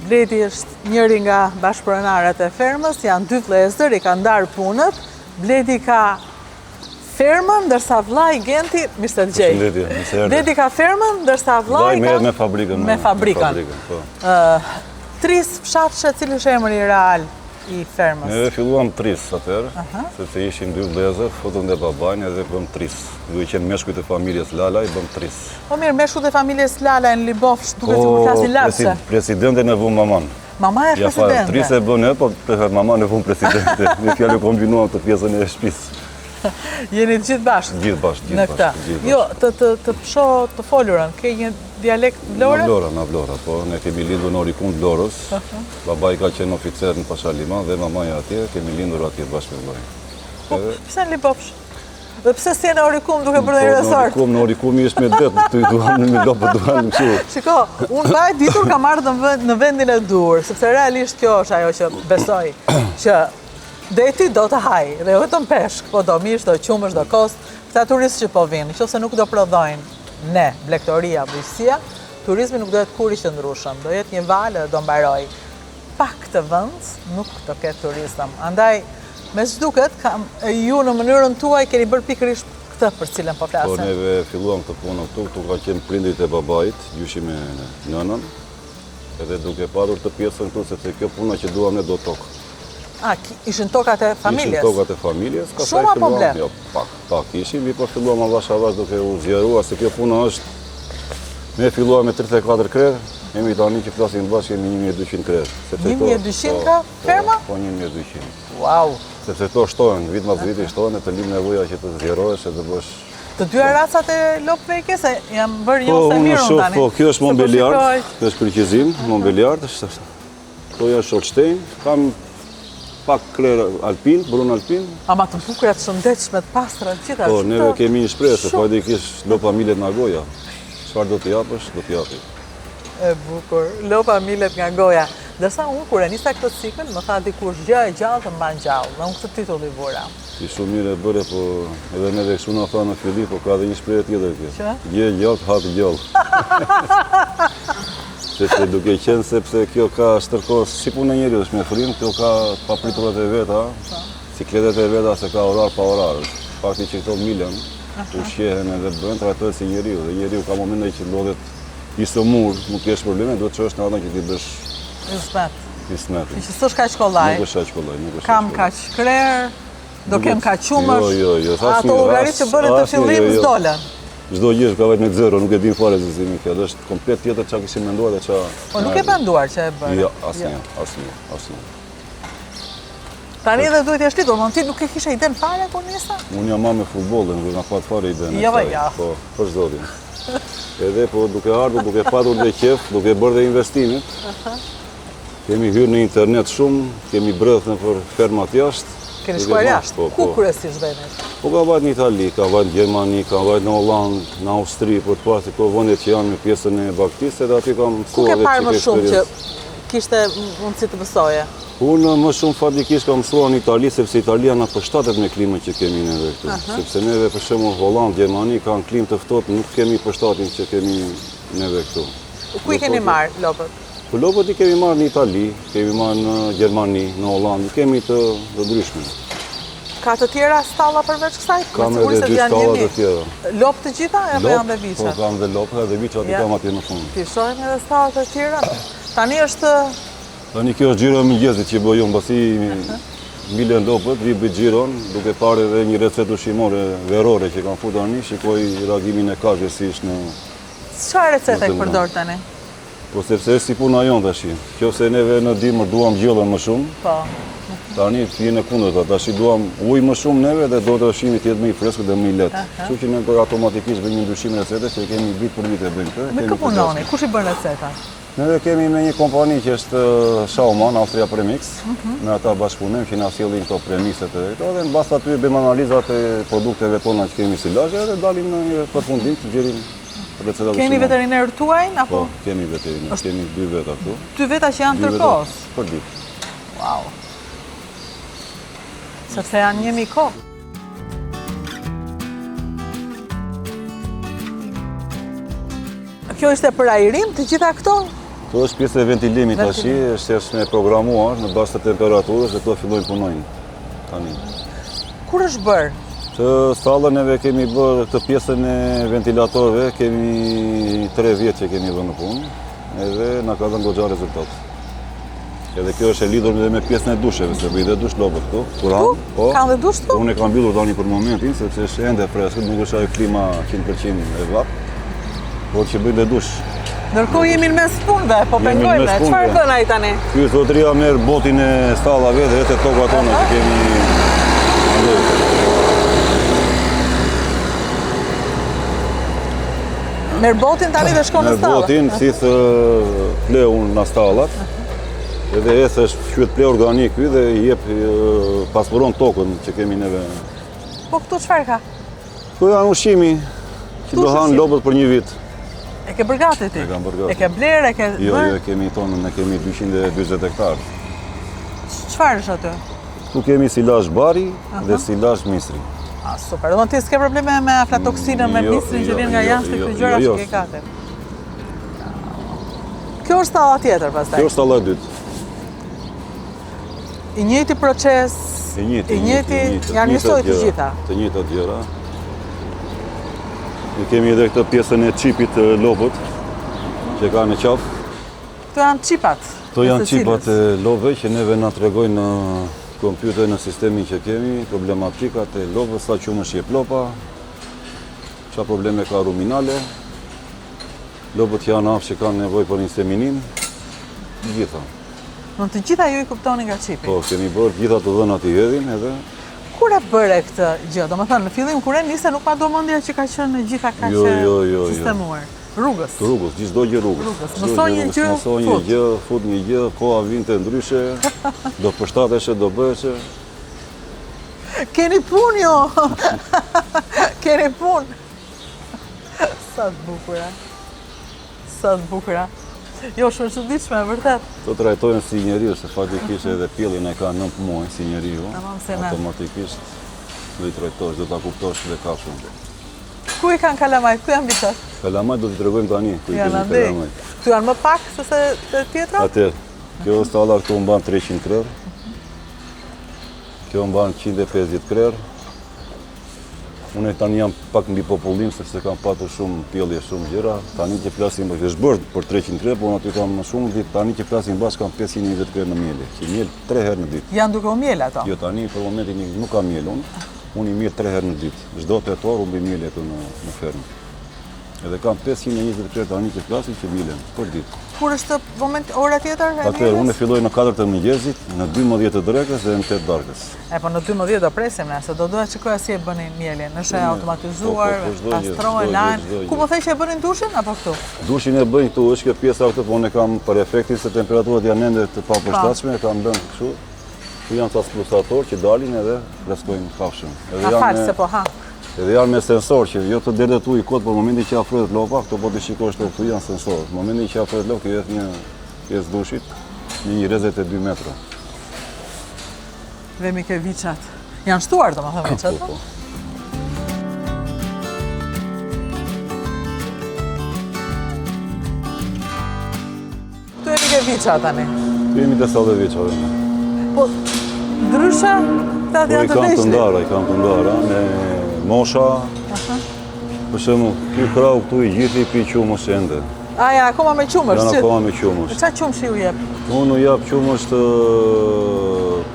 Bledi është njëri nga bashkëpronarët e fermës, janë dy vëllezër, i kanë ndarë punët. Bledi ka fermën, ndërsa vllai Genti, mirë se dëgjej. Bledi ka fermën, ndërsa vllai ka me fabrikën. Me fabrikën. Tris fshatshë, cili është emri real i fermës? Ne filluam Tris atëherë, sepse ishim dy vëllezër, futëm dhe babajnë edhe bëm Tris. Duke qenë meshkujt e familjes Lalaj, bëm Tris. Po mirë, meshkujt e familjes Lalaj në Libofsh, duke sikur flasin lapse. Presidente në vumë maman. Mama e presidente? Tris e bën po mama në vumë presidente. Ne fjallë kombinuam të pjesën e shtëpisë. Jeni të gjithë bashkë? Gjithë bashkë. Në këta? Jo, të psho të folurën, ke një dialekt vlore? Në vlora, po. Ne kemi lindur në Orikun Vlorës. Baba i ka qenë oficer në Pashalima dhe mamaja atje, kemi lindur atje bashkë me vllajin. Po, pse në Libofsh? Dhe pse si e në Orikum duke bërë një resort? Në Orikum ishtë me detë, të i duham në Milopë, duham në këshu. Shiko, unë pa e ditur ka marrë në vendin e dur, sepse realisht kjo është ajo që besoj, që deti do të haj, dhe vetëm peshk, po do mish, do qumësh, do kost, këta turistë që po vinë, nëse nuk do prodhojnë ne, blegtoria, bujësia, turizmi nuk do jetë kur i qëndrueshëm, do jetë një valë dhe do mbaroj. Pak të vend nuk të ketë turistëm. Andaj, me ç'duket, ju në mënyrën tuaj keni bërë pikërisht këtë për cilën po flasim. Po neve filluam këtë punë këtu ka qenë prindrit e babait, gjyshi me nënën, edhe duke padur të pjesën këtu, sepse kjo puna që duam ne do tokë. Ishin tokat e familjes? Ishin tokat e familjes. Shumë apo ble? Jo, pak ishim, mi po filluam avash duke u zgjerua, se kjo puna është, ne filluam me 34 krerë, jemi tani që flasim bashkë, jemi 1200 krerë. 1200 ka ferma? Po 1200. Wow! Sepse to shtojnë, vit mas viti shtojnë, të lim nevoja që të zgjerohesh e të bësh... Të dyja racat e lopëveke, se jam bërë një ose mirë unë tani. Po, kjo është Montbéliard, kjo është kryqëzim, Montbéliard, to janë Holstein, kam pak krerë alpin, brun alpin. Ama të bukura të shëndetshme, të pastra, të gjitha. Po, neve kemi një shprehje, se fajdikisht lopa milet nga goja. Çfarë do të japësh, do të japi. E bukur, lopa milet nga goja. Dërsa unë, kur e nisa këtë cikën, më tha dikush gjë e gjallë të mban gjallë. Dhe unë këtë titull i vura. Ti shumë mirë e bëre, po edhe neve kështu na tha në fillim, po ka dhe një shprehje tjetër kjo. Që? Gjë e gjallë, hap gjallë. Sepse duke qenë sepse kjo ka shtërkohës, si punë e njeri është me frim, kjo ka papriturat e veta, sikletet e veta se ka orar pa orar. Fakti që këto milen, ushqehen edhe bëhen, trajtohet si njeriu. Dhe njeriu ka momente që lodhet i sëmur, nuk kesh probleme, duhet që është në ata që ti bësh ismet. Që s'është kaq kollaj. Nuk është kaq kollaj. Kam kaq krerë, do kem kaq qumësh. Jo. Ato llogaritë që bënë të fillim s'dolen. Çdo gjë ka vetë me zero, nuk e din fare se si më kjo. Është komplet tjetër çka kishim menduar dhe çka. Po nuk e menduar që e bën. Jo, asnjë. Tani edhe duhet të shlitur, ti nuk e kishe iden fare kur nisa? Unë jam me futbollin, nuk kam pat fare iden. Jo. Po, për zotin. Edhe po duke ardhur, duke patur dhe qef, duke bërë dhe investimet. Kemi hyrë në internet shumë, kemi brëth në për fermat jashtë. Keni shkuar jashtë? Ku kryesisht vënet? Po ka vajt në Itali, ka vajt në Gjermani, ka vajt në Hollandë, në Austri, për të pasi ko vëndet që janë me pjesën e baktisë, edhe aty kam mësuar. Ku ke parë më shumë që kishte mundësi të mësoje? Unë më shumë fatikisht kam mësuar në Itali, sepse Italia na përshtatet me klimën që kemi neve këtu. Sepse neve për shembull Hollandë, Gjermani kanë klimë të ftohtë, nuk kemi përshtatin që kemi neve këtu. Ku i keni marrë lopët? Po lopët i kemi marrë në Itali, kemi marrë në Gjermani, në Hollandë, kemi të ndryshme. Ka të tjera stalla përveç kësaj? Kam edhe dy stalla të tjera. Lopë të gjitha apo janë dhe viçe? Po kam dhe lopë edhe viçe, aty kam atje në fund. Ti shohim edhe stallat të tjera. Tani është kjo është xhiro e mëngjesit që bëjmë, pasi milen lopët, vi bëj xhiron, duke parë edhe një recetë ushqimore verore që kam futur tani, shikoj reagimin e kafshës si është në. Çfarë recete përdor tani? Po sepse është si puna jonë tash. Nëse neve në dimër duam gjellën më shumë. Po. Tani vjen e kundërta, tash duam ujë më shumë neve dhe do të ushqimi të jetë më i freskët dhe më i lehtë. Kështu që ne automatikisht bëjmë një ndryshim recete që kemi vit për vit e bëjmë këtë. Me kë punoni? Kush i bën receta? Ne kemi me një kompani që është Schaumann, Austria Premix. Me ata bashkëpunojmë që na sjellin këto premiset e këto dhe mbas aty bëjmë analizat e produkteve tona që kemi silazhe dhe dalim në një përfundim të gjerim recetat. Keni veteriner tuaj apo? Po, kemi veteriner, kemi 2 veta këtu. 2 veta që janë tërkohës? Për ditë. Wow. Sepse janë 1000 kohë. Kjo ishte për ajrim të gjitha këto? Këto është pjesë e ventilimit tashi, është me programuar në bazë të temperaturës dhe këto fillojnë punojnë tani. Kur është bërë? Të stallën neve kemi bërë këtë pjesën e ventilatorëve, kemi 3 vjet që kemi vënë në punë, edhe na ka dhënë goxha rezultat. Edhe kjo është e lidhur edhe me pjesën e dusheve, se bëj dhe dush lopët këtu. Po, kanë dhe dush këtu? Unë e kam mbyllur tani për momentin, sepse është ende freskët, nuk është ajo klima 100% e vap, por që bëj dhe dush. Ndërkohë jemi në mes punëve, po pengojmë, çfarë bën ai tani? Ky zotëria merr botin e stallave dhe vetë tokat tona që kemi. Merr botin tani dhe shkon në stallë. Merr botin, thithë pleun në stallat, edhe është fshyet ple organik ky dhe i jep paspuron tokën që kemi neve. Po këtu çfarë ka? Këtu janë ushqimi që do hanë lopët për një vit. E ke bërgati ti? E kam bërgati. E ke blerë, e ke Jo, kemi tonën, ne kemi 240 hektar. Çfarë është aty? Tu kemi silazh bari dhe silazh misri. Super. Do ti s'ke probleme me aflatoksinën, me misrin që vjen nga jashtë këto gjëra që ke katë. Kjo është stalla tjetër pastaj. Kjo është stalla e dytë. I njëjti proces, i njëjti, janë njësoj të gjitha. Të njëjtat gjëra. Ne kemi edhe këtë pjesën e çipit të lopët që ka në qafë. Këto janë qipat. Këto janë qipat e lopëve që neve na tregojnë në kompjuter në sistemin që kemi, problematikat e lopës, sa qumësh jep lopa, qa probleme ka ruminale, lopët janë afë që kanë nevojë për inseminim, gjitha. Në të gjitha ju i kuptoni nga qipi? Po, kemi bërë gjitha të dhënat i hedhin edhe. Kur e bëre këtë gjë? Do më thënë, në fillim kur e nise nuk pa do mendja që ka qenë gjitha ka që sistemuar. Rrugës? Rrugës, gjithdo gjë rrugës. Mësoj një gjë, fut një gjë, koha vinte ndryshe, do përshtateshe, do bëheshe. Keni pun jo! Keni pun! Sa të bukura. Sa të bukura. Jo, shumë çuditshme, vërtet. Të trajtojnë si njeriu, se faktikisht edhe pjellin e ka 9 muaj si njeriu. Automatikisht do i trajtosh, do ta kuptosh dhe kafshën. Ku i kanë kalamajt? Ku janë biçat? Kalamajt do t'i tregojmë tani, ku i kemi kalamajt. Këtu janë më pak se të tjetra? Atëherë, kjo stalla këtu mban 300 krerë. Kjo mban 150 krerë. Unë tani jam pak mbi popullim sepse kam patur shumë pjellje, shumë gjëra. Tani që flasim është bërë për 300 krerë, por aty kam më shumë ditë. Tani që flasim bashkë kam 520 krerë në miele, që miel 3 herë në ditë. Janë duke u miel ato? Jo, tani për momentin nuk kam miel unë. Unë i miel 3 herë në ditë. Çdo tetor unë miel këtu në fermë. Edhe kam 520 krerë tani që flasim që mielen për ditë. Kur është ora tjetër? Atëherë, unë filloj në 4 të mëngjesit, në 12 të drekës dhe në 8 darkës. Po në 12 do presim ne, se do duhet shikoja si e bënin mielin. Është automatizuar, pastrohen, lahen. Ku më thënë që e bënin dushin apo këtu? Dushin e bëjnë këtu, është kjo pjesa këtu, po unë kam për efektin se temperaturat janë ende të papërshtatshme, kam lënë kështu. Ku janë ca splusator që dalin edhe freskojnë kafshën. Edhe janë me sensor që jo të derdhet ujë kot, por momentin që afrohet lopa, këto po të shikosh këtu janë sensor. Momentin që afrohet lopë, jep një pjesë dushit, një 22 metra. Vemi ke viçat. Janë shtuar domethënë viçat. Po. Tu jemi ke viçat tani. Tu jemi te sallë viçave. Po ndryshe, ta janë të vegjël. I kam të ndara me mosha, për shembull, ky krau këtu i gjithi pi qumësh ende. Ja, akoma me qumësh? Janë akoma me qumësh. Qa qumësh ju jep? Unë jap qumësh të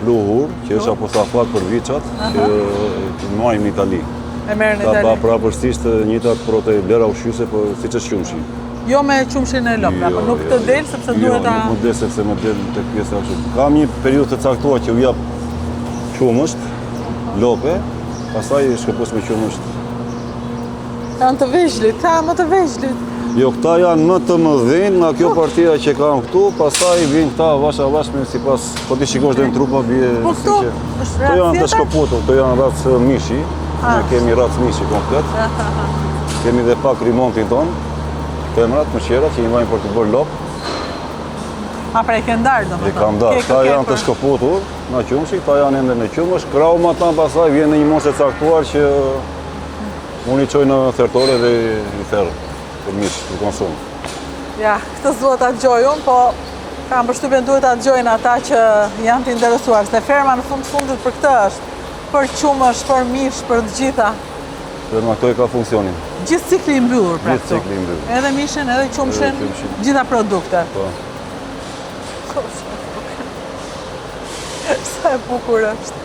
pluhur, që është apostafat për viçat, që marrim në Itali. E merren në Itali? Ka prapërsisht njëjtat protein, blera ushqyese, por siç është qumshi. Jo me qumshin e lopë, apo nuk të del sepse duhet ta... Jo, nuk del sepse më del tek pjesa ashtu. Kam një periudhë të caktuar që u jap qumësht, lope, pastaj shkëpos me qumësht. Janë të vegjlit, më të vegjlit. Jo, këta janë më të mëdhenj nga kjo partia që kam këtu, pastaj vijnë këta vash me sipas, po ti shikosh dhe në trupa bie si që... Këto janë të shkëputur, këto janë racë mishi, ne kemi racë mishi komplet. Kemi dhe pak rimontin ton, femrat, mëshirat që i mbajnë për të bërë lopë. Pra e ke ndarë domethënë. E kam ndarë, këta janë të shkëputur nga qumshi, këta janë ende në qumësh, krau ma tan pastaj vjen në një moshe caktuar që unë i çoj në thertore dhe i therr për mish, në konsum. Ja, këtë s'duhet ta dëgjoj unë, po kam përshtypjen duhet ta dëgjojnë ata që janë të interesuar. Se ferma në fundit për këtë është, për qumësh, për mish, për të gjitha. Ferma këto e ka funksionin. Gjithë cikli i mbyllur pra Gjithë cikli i mbyllur. Edhe mishin, edhe qumshin, gjitha produkte. Po. Sa e bukur është.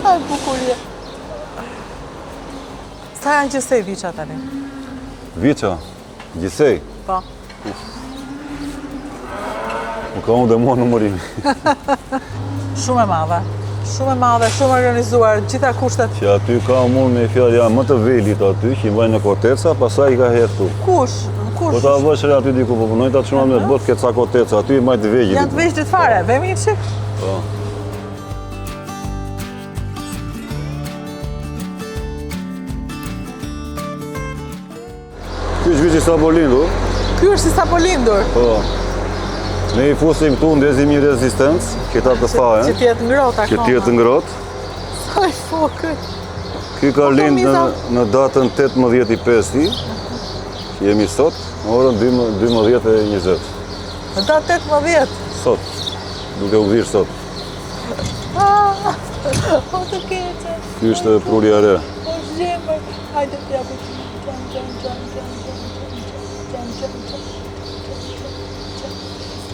Sa e bukur je. Sa janë gjithsej viça tani? Viça, gjithsej. Po. Më ka unë dhe mua numërim. Shumë e madhe. Shumë e madhe, shumë organizuar, gjitha kushtet. Që aty ka mund me fjallë janë më të velit aty, që i mbajnë në koteca, pasaj i ka hertu. Kush? Po ta vëshre aty diku, po punojnë ta shumë me bët këtë sa koteca, aty i mbajnë të vegjit. Janë të vegjit fare, vemi një qik? Po. Ky është vici sa po lindur. Ky është si sa po lindur. Po. Ne i fusim këtu ndezim një rezistencë, këta të fajen. Që t'jetë ngrohtë akoma. Që t'jetë ngrohtë. Sa i fokët. Ky ka lind në datën 18/5, që jemi sot, në orën 12:20. Në datë 18? Sot, duke u dhirë sot. O të keqe. Ky është prurja e re. O zemër, hajde t'japi.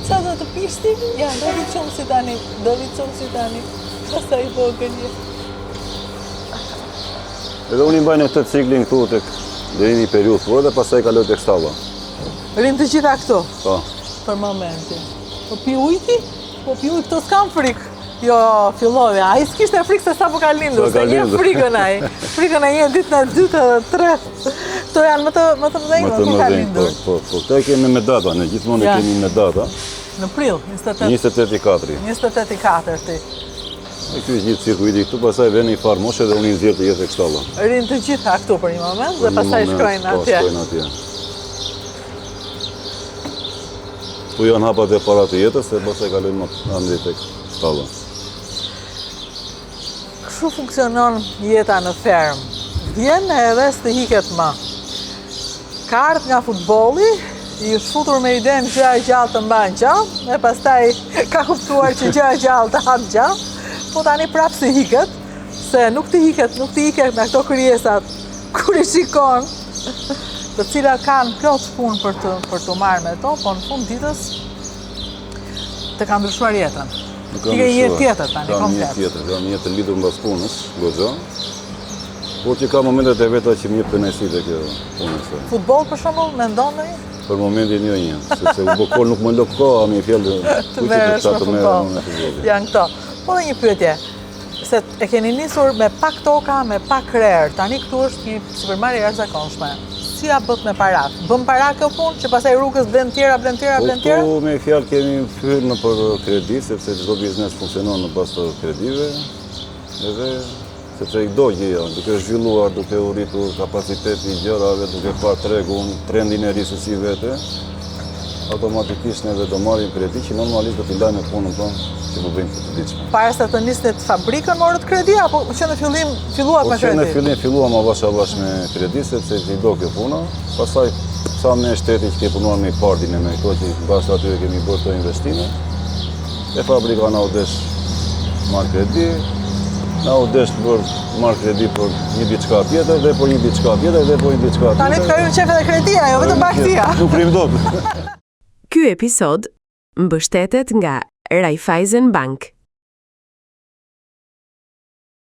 Qa do të pish ti? Ja, do vi qumë si tani. Qasa i vogël je. Edhe unë i mbajnë këtë ciklin këtu tek deri një periudhë fort dhe pastaj kaloj tek stalla. Rinë të gjitha këtu? Po. Për momentin. Po pi ujti? Po pi ujtë, këto s'kam frikë. Jo, fillove. A i s'kishte frikë se sa po ka lindur, se një frikën a i. Frikën e një ditë në dytë edhe tre. Këto janë më të mëdhenjë, ku ka lindur? Po, këta e kemi me data, ne gjithmonë e kemi me data. Në prill, 28. 28/4. 28/4. E ky është gjithë cirkuiti këtu, pastaj vjen një farë moshe dhe unë i nxjerr të jetë tek stalla. Rinë të gjitha këtu për një moment dhe pastaj shkojnë atje. Po, shkojnë atje. Tu janë hapat e para të jetës, dhe pastaj kalojnë më andej tek stalla. Kështu funksionon jeta në ferm. Vjen edhe s'të hiket më. Ka ardhur nga futbolli, i është futur me idenë gjëja e gjallë të mban gjallë, e pastaj ka kuptuar që gjëja e gjallë të hanë gjallë, po tani prapë si hiket, se nuk të hiket me këto krijesat kur i shikon, të cilat kanë plot punë për të marrë me to, po në fund ditës të kanë ndryshuar jetën. Ti ke një jetë tjetër tani, komplet. Kam një jetë të lidhur mbas punës, goxha. Por që ka momentet e veta që më jep kënaqësi te kjo punë. Futboll për shembull, mendon ndonjë? Për momentin jo një, sepse u bë kohë nuk më lë kohë, më fjalë të merresh me futboll. Janë këto. Po dhe një pyetje, se e keni nisur me pak toka, me pak krerë, tani këtu është një supermarkë e jashtëzakonshme. Si ja bët me parat? Bën para kjo punë që pastaj rrugës blen tjera? Po këtu me fjalë kemi hyrë në për kredi, sepse çdo biznes funksionon në bazë të kredive, edhe sepse i do që janë, duke zhvilluar, duke u rritur kapaciteti i gjërave, duke parë tregun, trendin e rrisësi vete, automatikisht neve do marrim kredi që normalisht do t'i lajmë punën tonë që më bëjmë të diqme. Para se të nisnit fabrikën morët kredi, apo që në fillim filluat me kredi? Po që në fillim filluam avash me kredi, sepse që i do kjo puna, pastaj sa me shteti që ke punuar me i pardin e me këto që bashkë aty e kemi bërë të investime, e fabrika na u desh marrë kredi, na u desh të bërë marrë kredi për një diçka tjetër, dhe për një diçka tjetër, dhe për një diçka tjetër. Tani të kërën qefe dhe kredia, jo vetëm baktia. Nuk prim dot. Ky episod mbështetet nga Raiffeisen Bank.